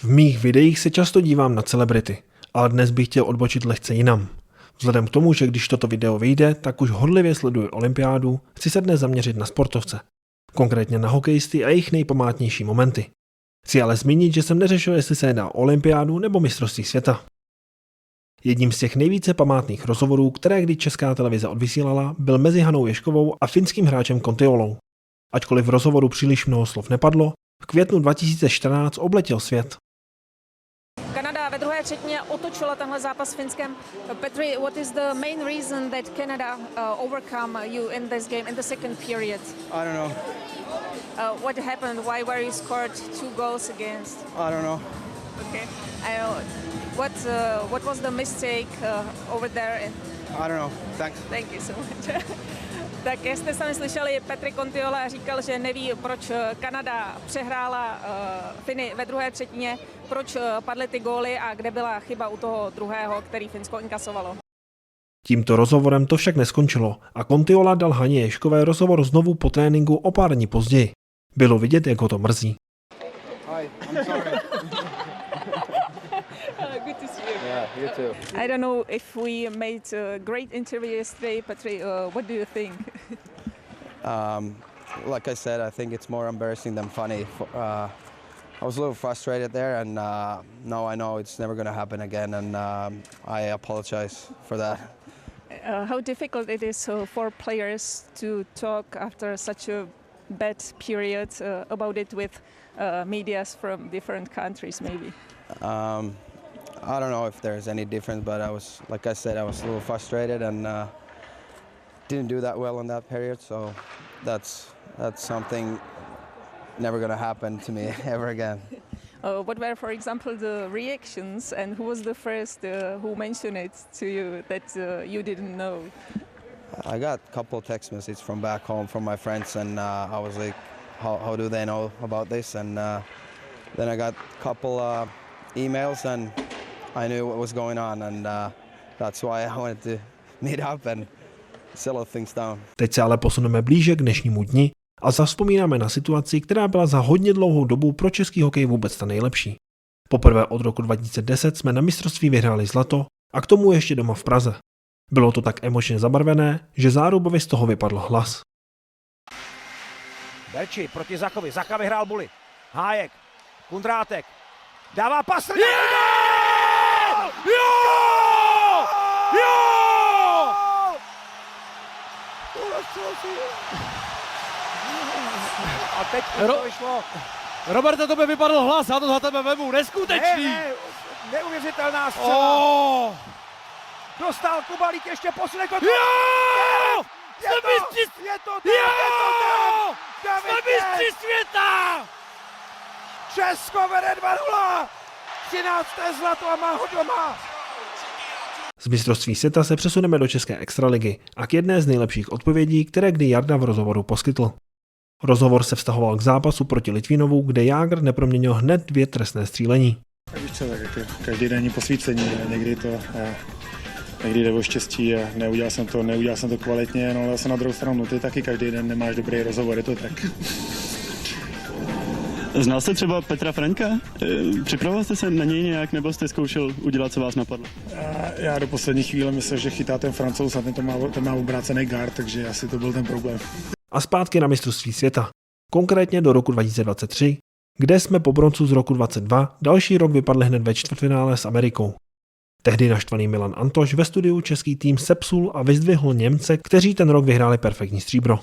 V mých videích se často dívám na celebrity, ale dnes bych chtěl odbočit lehce jinam. Vzhledem k tomu, že když toto video vyjde, tak už horlivě sleduji olympiádu, chci se dnes zaměřit na sportovce. Konkrétně na hokejisty a jejich nejpamátnější momenty. Chci ale zmínit, že jsem neřešil, jestli se jedná o olympiádu nebo mistrovství světa. Jedním z těch nejvíce památných rozhovorů, které kdy Česká televize odvysílala, byl mezi Hanou Ježkovou a finským hráčem Kontiolou. Ačkoliv v rozhovoru příliš mnoho slov nepadlo, v květnu 2014 obletěl svět. Kanada ve druhé třetině otočila tenhle zápas s Finskem. Petri, what is the main reason that Canada overcome you in this game in the second period? I don't know. What happened? Why were you scored 2 goals against? I don't know. Okay. What was the mistake over there? I don't know. Thanks. Thank you so much. Tak jak jste sami slyšeli, Petri Kontiola říkal, že neví, proč Kanada přehrála Finy ve druhé třetině, proč padly ty góly a kde byla chyba u toho druhého, který Finsko inkasovalo. Tímto rozhovorem to však neskončilo a Kontiola dal Haně Ježkové rozhovor znovu po tréninku o pár dní později. Bylo vidět, jak ho to mrzí. Hi, I'm sorry. Good to see you. Yeah, you too. I don't know if we made a great interview yesterday, Petri. What do you think? Like I said, I think it's more embarrassing than funny. I was a little frustrated there, and now I know it's never going to happen again, and I apologize for that. How difficult it is for players to talk after such a bad period about it with medias from different countries, maybe? I don't know if there's any difference, but like I said, I was a little frustrated and didn't do that well in that period. So that's something never gonna happen to me ever again. What were, for example, the reactions, and who was the first who mentioned it to you that you didn't know? I got a couple of text messages from back home from my friends, and I was like, how do they know about this? And then I got a couple emails, and I knew what was going on, and that's why I wanted to meet up and settle things down. Teď se ale posuneme blíže k dnešnímu dni a zavzpomínáme na situaci, která byla za hodně dlouhou dobu pro český hokej vůbec ta nejlepší. Poprvé od roku 2010 jsme na mistrovství vyhráli zlato a k tomu ještě doma v Praze. Bylo to tak emočně zabarvené, že Zárubovi z toho vypadl hlas. Berči proti Zachovi. Zacha vyhrál buly. Hájek. Kundrátek. Dává pas. Jo! Jo! A teď to vyšlo. Roberte, to by vypadl hlas, já to za tebe vemu, neskutečný! Ne, neuvěřitelná střela. Dostal Kubalík, ještě posune kontrolu. Jo! Je to tam! Jsme mistři světa! Česko vede 2-0! 13. zlato a má ho doma! Z mistrovství světa se přesuneme do české extraligy a k jedné z nejlepších odpovědí, které kdy Jarda v rozhovoru poskytl. Rozhovor se vztahoval k zápasu proti Litvinovu, kde Jágr neproměnil hned 2 trestné střílení. Víš co, tak jako každý den je posvícení, někdy jde o štěstí a neudělal jsem to kvalitně, no ale zase na druhou stranu, ty taky každý den nemáš dobrý rozhovor, je to tak. Znal jste třeba Petra Franka? Připravoval jste se na něj nějak, nebo jste zkoušel udělat, co vás napadlo? Já do poslední chvíle myslel, že chytá ten Francouz a ten má obrácený gard, takže asi to byl ten problém. A zpátky na mistrovství světa. Konkrétně do roku 2023, kde jsme po bronzu z roku 2022 další rok vypadli hned ve čtvrtfinále s Amerikou. Tehdy naštvaný Milan Antoš ve studiu český tým sepsul a vyzdvihl Němce, kteří ten rok vyhráli perfektní stříbro.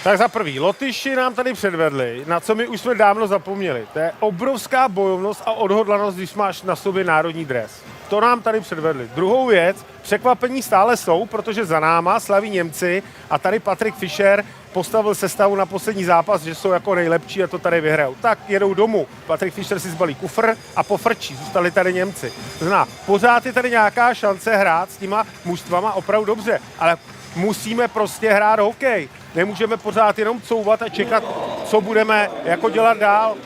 Tak za prvý, Lotyši nám tady předvedli, na co my už jsme dávno zapomněli. To je obrovská bojovnost a odhodlanost, když máš na sobě národní dres. To nám tady předvedli. Druhou věc, překvapení stále jsou, protože za náma slaví Němci a tady Patrik Fischer postavil sestavu na poslední zápas, že jsou jako nejlepší a to tady vyhrajou. Tak jedou domů. Patrik Fischer si zbalí kufr a pofrčí. Zůstali tady Němci. To znamená, pořád je tady nějaká šance hrát s těma mužstvama opravdu dobře, ale musíme prostě hrát hokej. Nemůžeme pořád jenom couvat a čekat, co budeme jako dělat dál.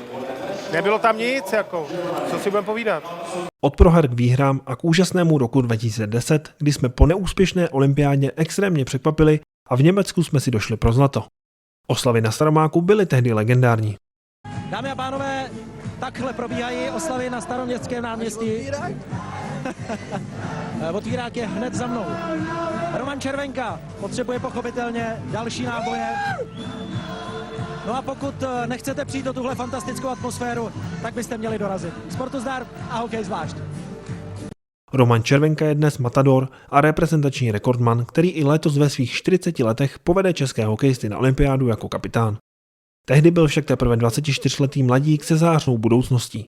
Nebylo tam nic, jako, co si budeme povídat. Od proher k výhrám a k úžasnému roku 2010, kdy jsme po neúspěšné olympiádě extrémně překvapili a v Německu jsme si došli pro zlato. Oslavy na Staromáku byly tehdy legendární. Dámy a pánové, takhle probíhají oslavy na Staroměstském náměstí. Otvírák je hned za mnou. Roman Červenka potřebuje pochopitelně další náboje. No a pokud nechcete přijít do tuhle fantastickou atmosféru, tak byste měli dorazit. Sportu zdar a hokej zvlášť. Roman Červenka je dnes matador a reprezentační rekordman, který i letos ve svých 40 letech povede české hokejisty na olympiádu jako kapitán. Tehdy byl však teprve 24letý mladík se zářnou budoucností.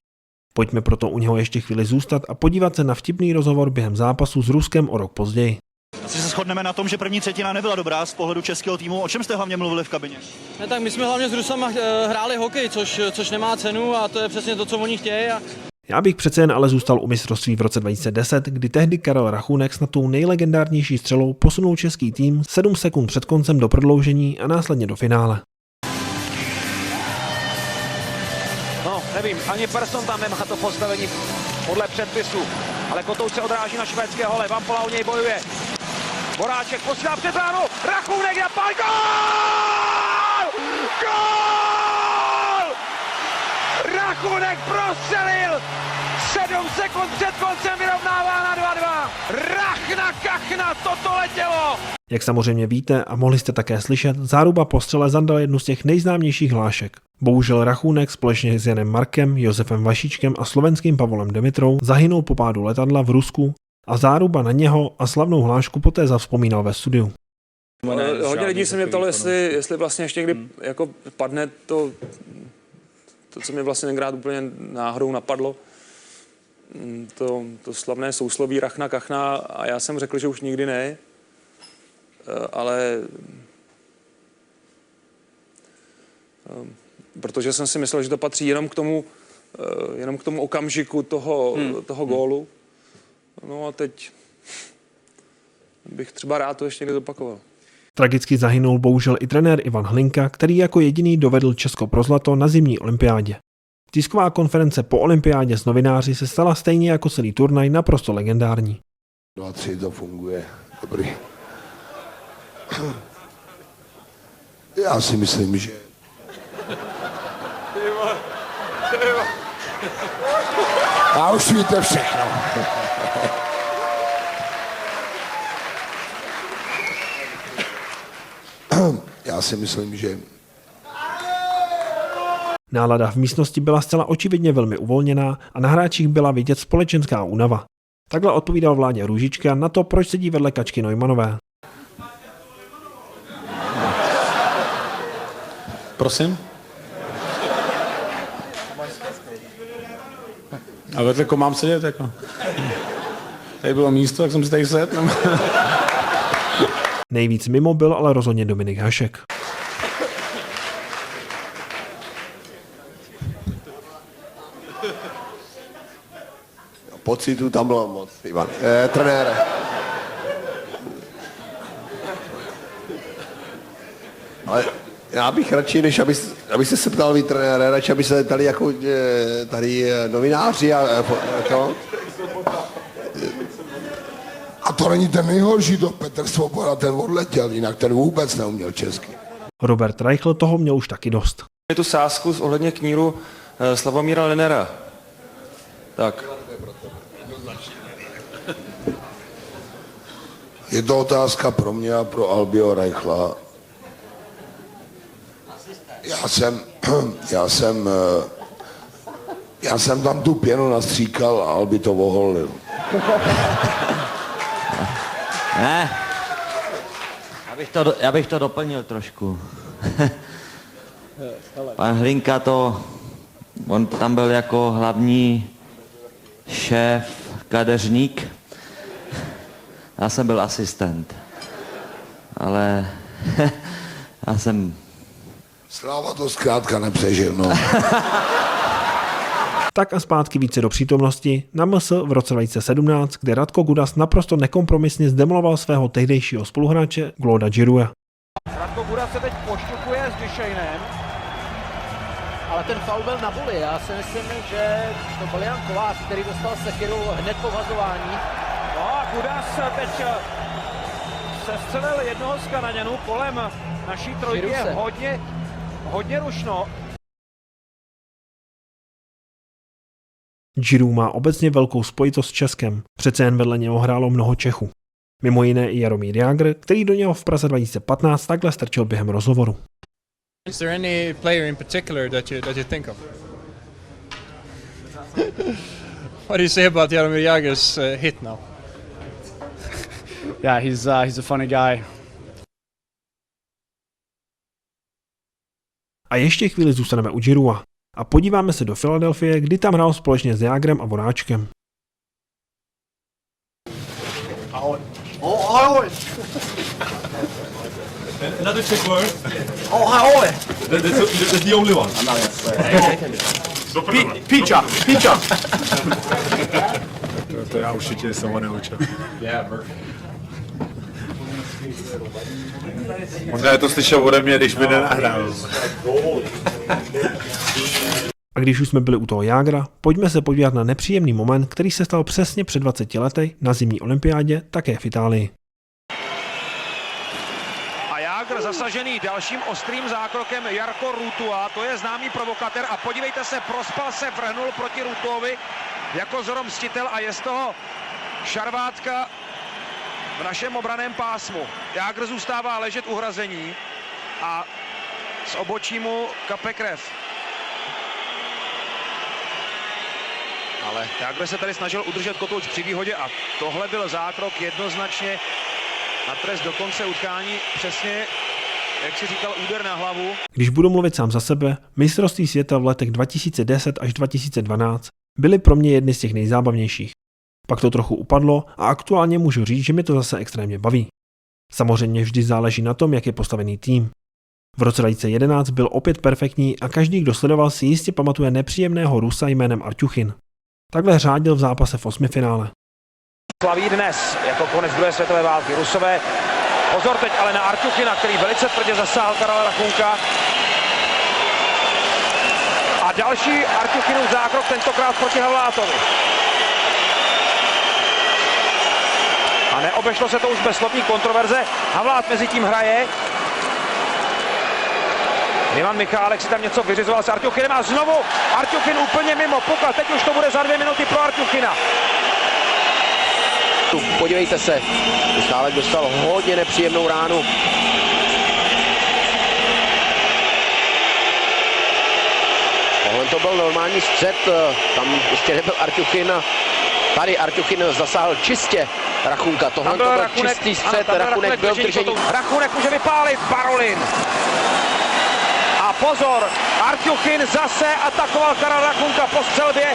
Pojďme proto u něho ještě chvíli zůstat a podívat se na vtipný rozhovor během zápasu s Ruskem o rok později. Asi se shodneme na tom, že první třetina nebyla dobrá z pohledu českého týmu. O čem jste hlavně mluvili v kabině? Ne, tak my jsme hlavně s Rusama hráli hokej, což nemá cenu a to je přesně to, co oni chtějí. Já bych přece jen ale zůstal u mistrovství v roce 2010, kdy tehdy Karel Rachunek s tou nejlegendárnější střelou posunul český tým 7 sekund před koncem do prodloužení a následně do finále. No, nevím, ani Persson tam nemá to postavení podle předpisu, ale Kotouč se odráží na švédské hole, Vampola o něj bojuje. Boráček posílá před bránu, Rachunek na pál, gól! Gól! Rachunek prostřelil! 7 sekund před koncem vyrovnává na 2-2. Rachna kachna, toto letělo! Jak samozřejmě víte a mohli jste také slyšet, Záruba po střele zandal jednu z těch nejznámějších hlášek. Bohužel Rachunek společně s Janem Markem, Josefem Vašíčkem a slovenským Pavlem Demitrou zahynul po pádu letadla v Rusku a Záruba na něho a slavnou hlášku poté zavzpomínal ve studiu. Hodně lidí se mě ptalo, jestli vlastně ještě někdy jako padne to, co mě vlastně tenkrát úplně náhodou napadlo. To slavné sousloví Rachna kachna a já jsem řekl, že už nikdy ne, ale protože jsem si myslel, že to patří jenom k tomu okamžiku toho gólu. No a teď bych třeba rád to ještě někdy zopakoval. Tragicky zahynul bohužel i trenér Ivan Hlinka, který jako jediný dovedl Česko pro zlato na zimní olympiádě. Tisková konference po olympiádě s novináři se stala stejně jako celý turnaj naprosto legendární. 2-3 to funguje. Dobrý. Já si myslím, že... A už víte všechno. Já si myslím, že... Nálada v místnosti byla zcela očividně velmi uvolněná a na hráčích byla vidět společenská únava. Takhle odpovídal Vláďa Růžička na to, proč sedí vedle Kačky Neumannové. Prosím? A vedle koho mám sedět? Jako? Tady bylo místo, tak jsem si tady sedl. Nejvíc mimo byl ale rozhodně Dominik Hašek. Pocitů tam bylo moc, Ivan. Trenére. Ale já bych radši, než abyste se ptal vy trenére, radši aby se tady jako tady novináři a to. A to není ten nejhorší, to Petr Svoboda, ten odletěl, jinak ten vůbec neuměl česky. Robert Reichl toho měl už taky dost. Je tu sázku ohledně kníru Slavomíra Lennera. Tak. Je to otázka pro mě a pro Albího Reichla. Já jsem tam tu pěnu nastříkal a Albi to oholil. Ne, já bych to doplnil trošku. Pan Hlinka on tam byl jako hlavní šéf, kadeřník. Já jsem byl asistent. Ale já jsem... Sláva to zkrátka nepřežil, no. Tak a zpátky více do přítomnosti na MS v roce 2017, kde Radko Gudas naprosto nekompromisně zdemoloval svého tehdejšího spoluhráče Clauda Giroua. Radko Gudas se teď pošťukuje s Duchesnem. Ale ten faul byl na buli. Já si myslím, že to byl Jan Kovář, který dostal sekiru hned po vazování. No a Gudas teď sestřelil jednoho z Kanaďanů kolem naší trojky. Je hodně rušno. Giroud má obecně velkou spojitost s Českem, přece jen vedle něho hrálo mnoho Čechů. Mimo jiné i Jaromír Jágr, který do něho v Praze 2015 takhle strčil během rozhovoru. Is there any player in particular that you think of? What do you say about Jaromír Jágr's hit now? Yeah, he's a funny guy. A ještě chvíli zůstaneme u Giroуда a podíváme se do Filadelfie, kdy tam hrál společně s Jágrem a Voráčkem. Ahoj. Oh, ahoj. Another Czech word. Oh, ahoj. That's the only one. Pizza. To já určitě sama neučil. Možná je to slyšel ode mě, když mi nenahrál. A když už jsme byli u toho Jágra, pojďme se podívat na nepříjemný moment, který se stal přesně před 20 lety na zimní olympiádě, také v Itálii. A Jágr zasažený dalším ostrým zákrokem Jarko Rutua, to je známý provokatér a podívejte se, prospal se, vrhnul proti Rutuovi jako zoromstitel a je z toho šarvátka v našem obraném pásmu. Jágr zůstává ležet u hrazení a z obočí mu kape krev. Ale Jágr se tady snažil udržet kotouč při výhodě a tohle byl zákrok jednoznačně na trest do konce utkání, přesně jak si říkal, úder na hlavu. Když budu mluvit sám za sebe, mistrovství světa v letech 2010 až 2012 byly pro mě jedny z těch nejzábavnějších. Pak to trochu upadlo a aktuálně můžu říct, že mě to zase extrémně baví. Samozřejmě vždy záleží na tom, jak je postavený tým. V roce 2011 byl opět perfektní a každý, kdo sledoval, si jistě pamatuje nepříjemného Rusa jménem Arťuchin. Takhle řádil v zápase v osmifinále. Slaví dnes jako konec druhé světové války. Rusové, pozor teď ale na Arťuchina, který velice tvrdě zasáhl Karla Rachunka. A další Arťuchinův zákrok, tentokrát proti Havlátovi. A neobešlo se to už bez slovní kontroverze. Havlát mezi tím hraje. Ivan Michálek si tam něco vyřizoval s Arťuchinem a znovu Arťuchin úplně mimo puk a teď už to bude za 2 minuty pro Arťuchina. Podívejte se, Michálek dostal hodně nepříjemnou ránu. Tohle to byl normální střet, tam ještě nebyl Arťuchin. Tady Arťuchin zasáhl čistě Rachunka, tohle to byl čistý střet, Rachunek byl v držení. Rachunek může vypálit, Parolin. A pozor, Arťuchin zase atakoval Karla Rachunka po střelbě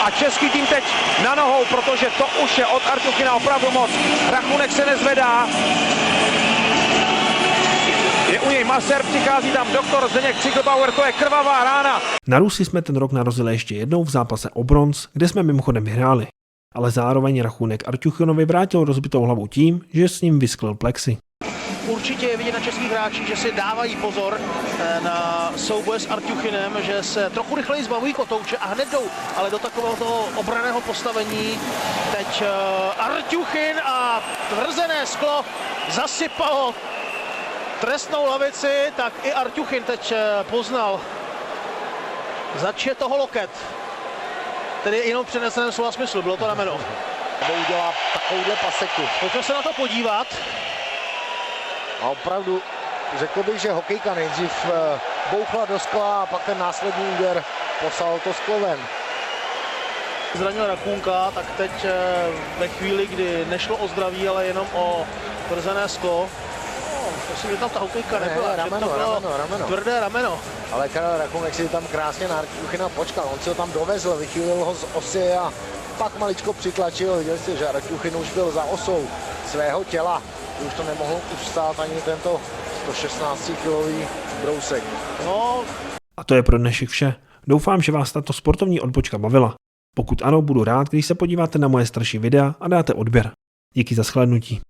a český tým teď na nohou, protože to už je od Arťuchina opravdu moc. Rachunek se nezvedá. Je u něj masér, přichází tam doktor Zdeněk Ciglbauer, to je krvavá rána. Na Rusy jsme ten rok narazili ještě jednou v zápase o bronz, kde jsme mimochodem vyhráli. Ale zároveň Rachunek Arťuchinovi vrátil rozbitou hlavu tím, že s ním vysklil plexi. Určitě je vidět na českých hráčích, že si dávají pozor na souboje s Arťuchinem, že se trochu rychleji zbavují kotouče a hned jdou, ale do takového toho obranného postavení. Teď Arťuchin a tvrzené sklo zasypalo trestnou lavici, tak i Arťuchin teď poznal, zač je toho loket. Tedy jenom přeneseném slova smyslu, bylo to rameno. Nebo udělá takovouhle paseku. Pojďme se na to podívat. A opravdu řekl bych, že hokejka nejdřív bouchla do skla a pak ten následný úder poslal to sklo ven. Zranil Rachunka, tak teď ve chvíli, kdy nešlo o zdraví, ale jenom o tvrzené sklo. Myslím, že tam ta hokejka nebyla, rameno. Tvrdé rameno. Ale Karel Rachunek si tam krásně na Arťuchina počkal, on si ho tam dovezl, vychýlil ho z osy a pak maličko přitlačil. Viděli jste, že Arťuchin už byl za osou svého těla. Už to nemohl ustát ani tento 116-kilový brousek. No. A to je pro dnešek vše. Doufám, že vás tato sportovní odbočka bavila. Pokud ano, budu rád, když se podíváte na moje starší videa a dáte odběr. Díky za shlédnutí.